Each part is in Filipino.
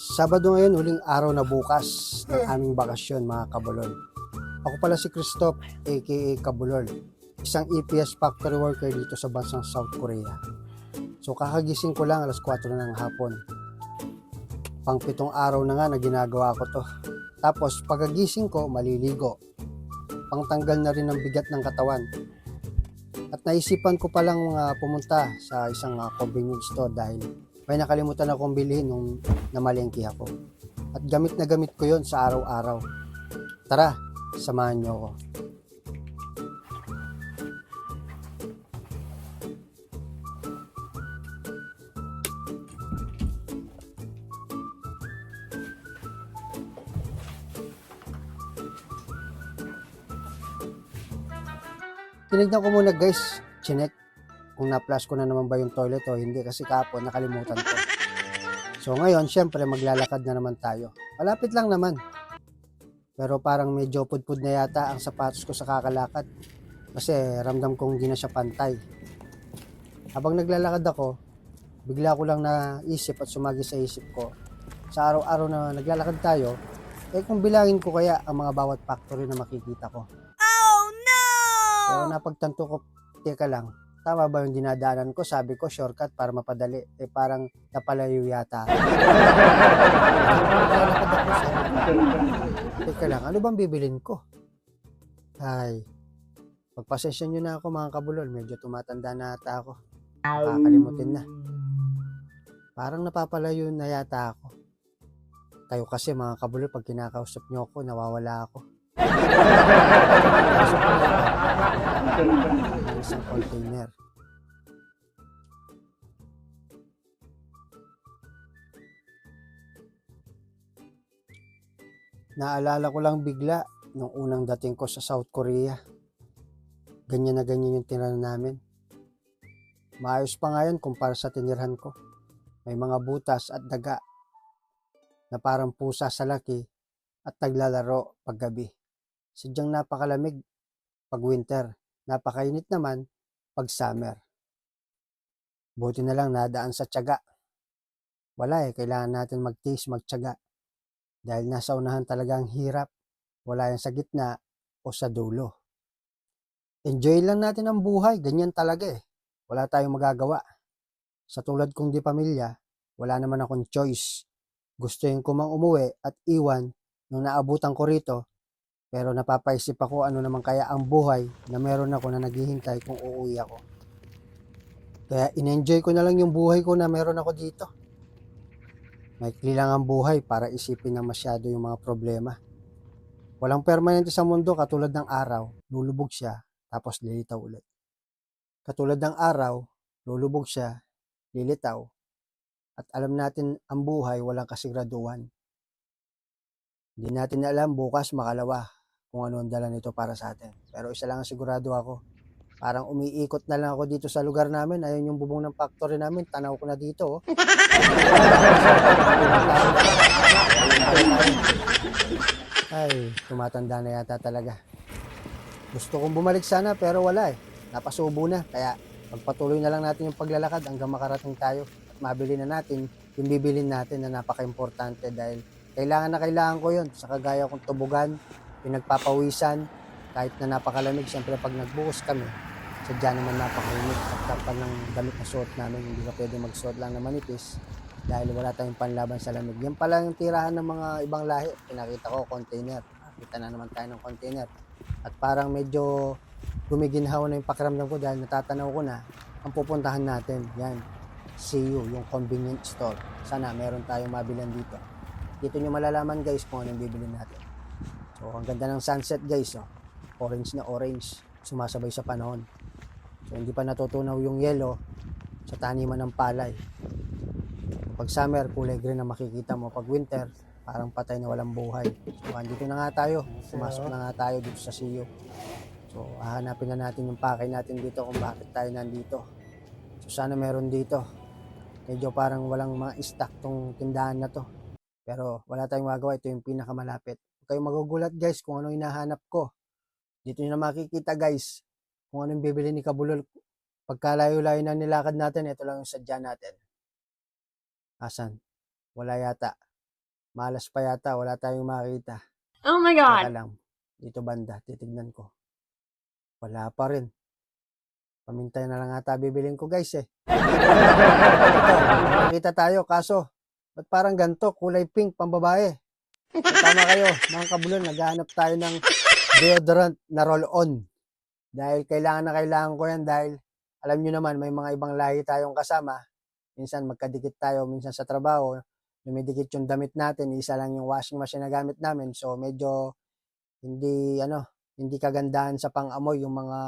Sabado ngayon, huling araw na bukas ng aming bakasyon mga kabulol. Ako pala si Christoph aka Kabulol, isang EPS factory worker dito sa bansang South Korea. So kakagising ko lang alas 4 na ng hapon. Pang 7 araw na nga na ginagawa ko to. Tapos pagkagising ko, maliligo. Pangtanggal na rin ng bigat ng katawan. At naisipan ko palang pumunta sa isang convenience store dahil may nakalimutan akong bilhin nung namalengke ako. At gamit na gamit ko yon sa araw-araw. Tara, samahan niyo ako. Tinignan ko muna guys, chinek kung na-flush ko na naman ba yung toilet o hindi kasi kapon nakalimutan ko. So ngayon, syempre maglalakad na naman tayo. Malapit lang naman. Pero parang medyo pudpud na yata ang sapatos ko sa kakalakad. Kasi ramdam kong hindi na siya pantay. Habang naglalakad ako, bigla ko lang naisip at sumagi sa isip ko. Sa araw-araw na naglalakad tayo, kung bilangin ko kaya ang mga bawat factory na makikita ko. Oh no! So napagtanto ko, teka lang, tama ba yung dinadaanan ko? Sabi ko, shortcut para mapadali. Parang napalayo yata. Teka lang, ano bang bibilin ko? Ay, pagpasensya nyo na ako mga kabulol. Medyo tumatanda na ata ako. Nakakalimutin na. Parang napapalayo na yata ako. Kayo kasi mga kabulol, pag kinakausap nyo ako, nawawala ako. Isang container. Naalala ko lang bigla nung unang dating ko sa South Korea. Ganyan na ganyan yung tirahan namin. Maayos pa nga yun kumpara sa tinirhan ko. May mga butas at daga na parang pusa sa laki at naglalaro paggabi. Sadyang napakalamig pag winter, napakainit naman pag summer. Buti na lang nadaan sa tiyaga. Wala kailangan natin magtiis, magtiyaga. Dahil nasa unahan talaga ang hirap. Wala yan sa gitna o sa dulo. Enjoy lang natin ang buhay, ganyan talaga Wala tayong magagawa. Sa tulad kong di pamilya, wala naman akong choice. Gustuin ko mang umuwi at iwan nung naabutan ko rito. Pero napapaisip ako ano naman kaya ang buhay na meron ako na naghihintay kung uuwi ako. Kaya in-enjoy ko na lang yung buhay ko na meron ako dito. Maikli lang ang buhay para isipin na masyado yung mga problema. Walang permanente sa mundo katulad ng araw, lulubog siya, tapos lilitaw ulit. Katulad ng araw, lulubog siya, lilitaw. At alam natin ang buhay walang kasiguraduhan. Hindi natin alam bukas makalawa kung ano ang dala nito para sa atin. Pero isa lang ang sigurado ako. Parang umiikot na lang ako dito sa lugar namin. Ayun yung bubong ng factory namin. Tanaw ko na dito. Ay, tumatanda na yata talaga. Gusto kong bumalik sana pero wala Napasubo na. Kaya magpatuloy na lang natin yung paglalakad hanggang makarating tayo. At mabili na natin yung bibilin natin na napaka-importante dahil kailangan ko yun. Sa kagaya kong tubugan, pinagpapawisan, kahit na napakalamig, siyempre pag nagbuhos kami, sadya naman napakainit at kapal ng damit na suot namin, hindi ka pwede magsuot lang na manipis dahil wala tayong panlaban sa lamig. Yan pala yung tirahan ng mga ibang lahi. Pinakita ko, container. Nakita na naman tayo ng container. At parang medyo gumiginhaw na yung pakiramdam ko dahil natatanaw ko na ang pupuntahan natin. Yan, CU, yung convenience store. Sana meron tayong mabilan dito. Dito nyo malalaman guys kung anong bibili natin. So, ang ganda ng sunset guys. Orange na orange. Sumasabay sa panahon. So, hindi pa natutunaw yung yellow sa taniman ng palay. Pag summer, kulay green na makikita mo. Pag winter, parang patay na walang buhay. So, andito na nga tayo. Pumasok na nga tayo dito sa CU. So, hahanapin na natin yung pakay natin dito kung bakit tayo nandito. So, sana meron dito. Medyo parang walang mga stock tong tindahan na to. Pero wala tayong magawa. Ito yung pinakamalapit. Huwag kayong magugulat guys kung ano hinahanap ko. Dito nyo na makikita guys kung anong bibili ni Kabulol. Pagkalayo-layo na nilakad natin, ito lang yung sadya natin. Asan? Wala yata. Malas pa yata, wala tayong makita. Oh my Teka god. lang, dito banda, titignan ko. Wala pa rin. Pamintay na lang ata bibilin ko guys eh. Ito, nakita tayo kaso, ba't parang ganito, kulay pink, pambabae. So, tama kayo, mga kabulon, naghahanap tayo ng deodorant na roll-on. Dahil kailangan na kailangan ko yan dahil alam nyo naman, may mga ibang lahi tayong kasama. Minsan magkadikit tayo, minsan sa trabaho, dumidikit yung damit natin, isa lang yung washing machine na gamit namin. So medyo hindi kagandahan sa pang-amoy yung mga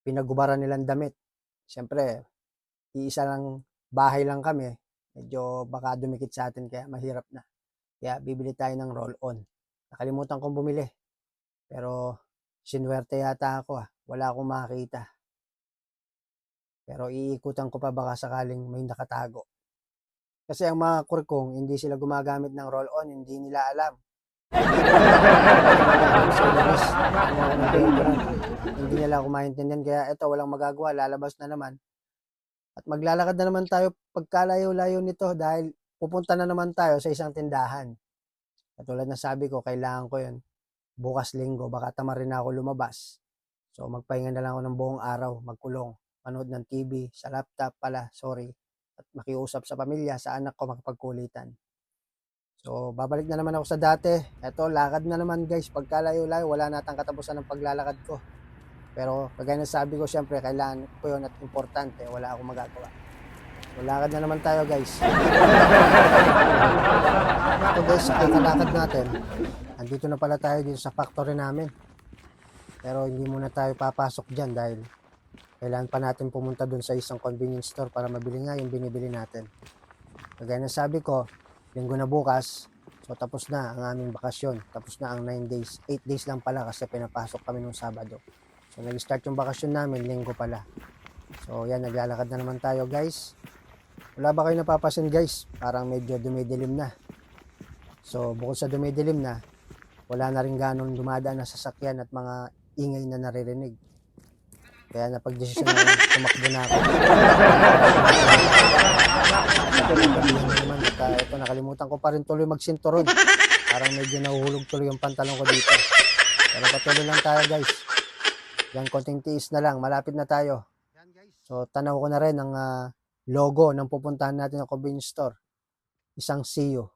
pinagubaran nilang damit. Siyempre, iisa lang bahay lang kami, medyo baka dumikit sa atin kaya mahirap na. Kaya bibili tayo ng roll-on. Nakalimutan kong bumili. Pero sinwerte yata ako wala akong makita. Pero iikutan ko pa baka sakaling may nakatago. Kasi ang mga kurkong, hindi sila gumagamit ng roll-on, hindi nila alam. Hindi nila ako maintindihan, kaya ito walang magagawa, lalabas na naman. At maglalakad na naman tayo pagkalayo-layo nito dahil pupunta na naman tayo sa isang tindahan. Katulad na sabi ko, kailangan ko yun. Bukas linggo, baka tama rin ako lumabas. So magpahinga na lang ako ng buong araw, magkulong. Manood ng TV, sa laptop pala, sorry. At makiusap sa pamilya, sa anak ko makipagkulitan. So, babalik na naman ako sa dati. Eto, lakad na naman guys. Pagkalayo-layo, wala natang katapusan ng paglalakad ko. Pero, kagaya na sabi ko, syempre, kailangan ko yun at importante. Wala akong magagawa. So, lakad na naman tayo guys. Ito guys, sa kakalakad natin, andito na pala tayo dito sa factory namin. Pero, hindi muna tayo papasok dyan dahil kailangan pa natin pumunta dun sa isang convenience store para mabili nga yung binibili natin. Kagaya na sabi ko, linggo na bukas, so tapos na ang aming bakasyon. Tapos na ang 9 days. 8 days lang pala kasi pinapasok kami nung Sabado. So nag-start yung bakasyon namin, linggo pala. So yan, naglalakad na naman tayo guys. Wala ba kayo napapasin guys? Parang medyo dumidilim na. So bukod sa dumidilim na, wala na rin ganong dumadaan na sasakyan at mga ingay na naririnig. Kaya napag-desisyon na tumakbo na ako. Ito, nakalimutan ko pa rin tuloy magsinturon. Parang medyo nahuhulog tuloy yung pantalon ko dito. Pero patuloy lang tayo guys. Yan, konting tiis na lang. Malapit na tayo. So, tanaw ko na rin ang logo ng pupuntahan natin ng convenience store. Isang CEO.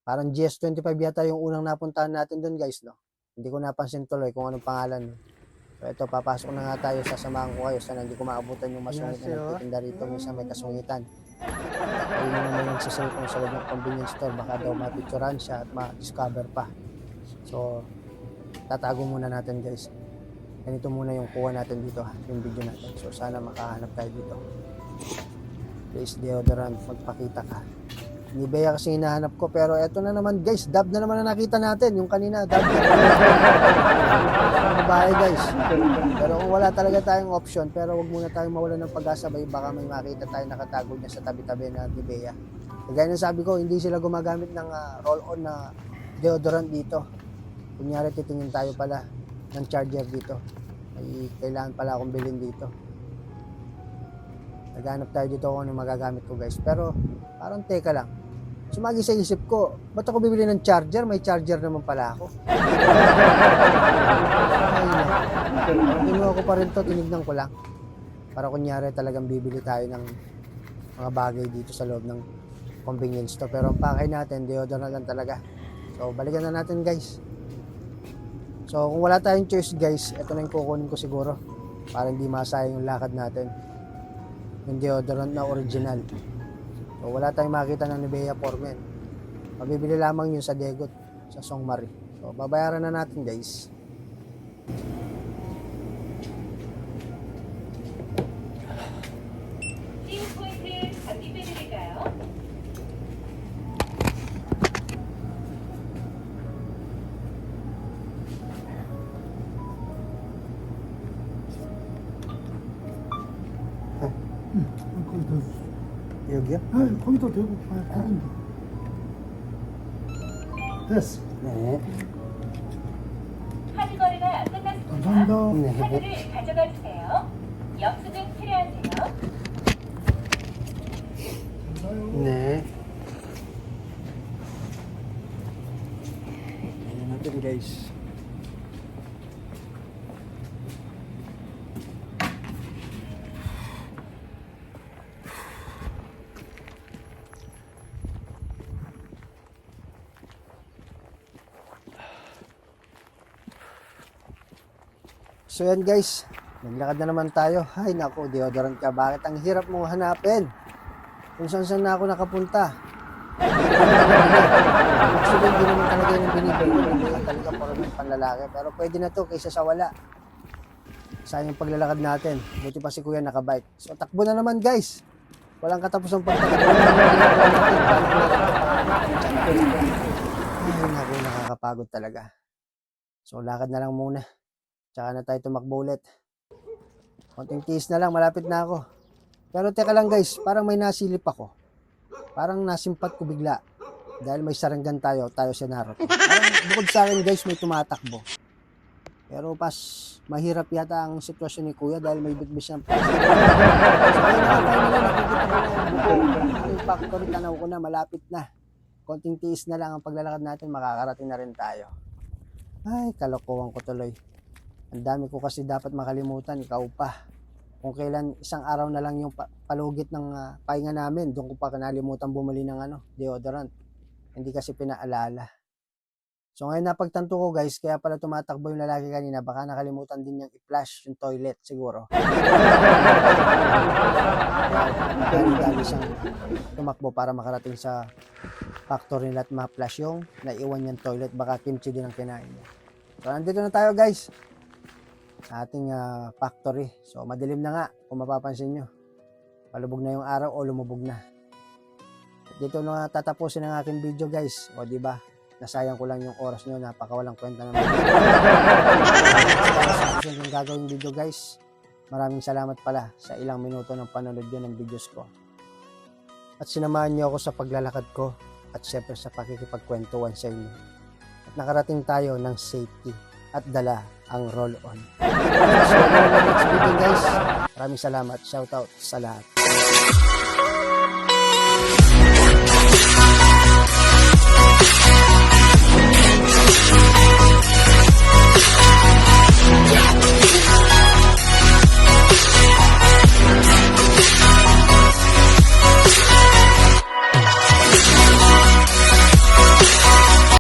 Parang GS25 yata yung unang napuntahan natin doon guys, no? Hindi ko napansin tuloy kung anong pangalan. So ito, papasok na nga tayo, sasamahan ko kayo sana hindi ko maabutan yung masungit na nagtitinda rito, minsan may kasungitan. Ayun na naman yung sasalita sa loob ng convenience store, baka daw mapicturan siya at ma-discover pa. So, tatago muna natin guys. Ganito muna yung kuha natin dito, yung video natin. So, sana makahanap tayo dito. Please, deodorant, magpakita ka. Nivea kasi hinahanap ko, pero eto na naman guys, dab na naman na nakita natin, yung kanina, dab na babae guys. Pero kung wala talaga tayong option, pero wag muna tayong mawalan ng pag-asa, baka may makita tayo nakatago niya sa tabi-tabi na Nivea. Kagaya ng sabi ko, hindi sila gumagamit ng roll-on na deodorant dito. Kunyari titingin tayo pala ng charger dito. Ay, kailangan pala akong bilhin dito. Naghanap tayo dito kung ano magagamit ko guys. Pero parang teka lang. Sumagi sa isip ko, ba't ako bibili ng charger? May charger naman pala ako. Kinuha ko pa rin to, tinignan ko lang. Para kunyari talagang bibili tayo ng mga bagay dito sa loob ng convenience store. Pero ang pakay natin, deodorant lang talaga. So balikan na natin guys. So kung wala tayong choice guys, ito na yung kukunin ko siguro. Para hindi masayang yung lakad natin. Yung deodorant na original. So wala tayong makita ng Nivea Formen. Mabibili lamang yun sa Degot, sa Songmari. So babayaran na natin guys. 여기요? 네, 거기다 대고 거긴데. 됐어. 네. 카드 거래가 끝났습니다. 감사합니다. 네. 카드를 가져가 주세요. 영수증 필요하세요? 네. Ayan guys. So yan guys, naglakad na naman tayo. Ay naku, deodorant ka. Bakit ang hirap mong hanapin? Kung saan na ako nakapunta. Actually, hindi naman talaga yung binibili. Hindi naman talaga puro ng panlalaki. Pero pwede na to kaysa sa wala. Sayang yung paglalakad natin. Buti pa si kuya nakabike. So takbo na naman guys. Walang katapos ang pagtatakbo. Ay naku, nakakapagod talaga. So lakad na lang muna. Tsaka na tayo tumakbo ulit. Konting tiis na lang, malapit na ako. Pero teka lang guys, parang may nasilip ako. Parang nasimpat ko bigla. Dahil may saranggan tayo si Naruto. Parang bukod sa akin guys, may tumatakbo. Pero pas, mahirap yata ang sitwasyon ni Kuya dahil may bitbit siyang plastic. So ayun na, finally nakikita ko na yung buko. Yung factory, tanaw ko na, malapit na. Konting tiis na lang ang paglalakad natin, makakarating na rin tayo. Ay, kalokohan ko tuloy. Ang dami ko kasi dapat makalimutan, ikaw pa. Kung kailan isang araw na lang yung palugit ng pahinga namin, doon ko pa kanalimutan bumili ng deodorant. Hindi kasi pinaalala. So ngayon napagtanto ko guys, kaya pala tumatakbo yung lalaki kanina, baka nakalimutan din niyang i-flush yung toilet siguro. Dali siyang tumakbo para makarating sa factory nila at ma-flush yung naiwan niyang toilet, baka kimchi din ang kinain niya. So nandito na tayo guys sa ating factory. So madilim na nga kung mapapansin nyo. Palubog na yung araw o lumubog na. Dito na tatapusin ang aking video guys. O di ba? Nasayang ko lang yung oras nyo. Napakawalang kwenta naman. Sa yung gagawing video guys. Maraming salamat pala sa ilang minuto ng panonood nyo ng videos ko. At sinamahan nyo ako sa paglalakad ko. At syempre sa pakikipagkwentuhan sa inyo. At nakarating tayo ng safety. At dala ang roll-on. So, next video guys. Maraming salamat. Shoutout sa lahat.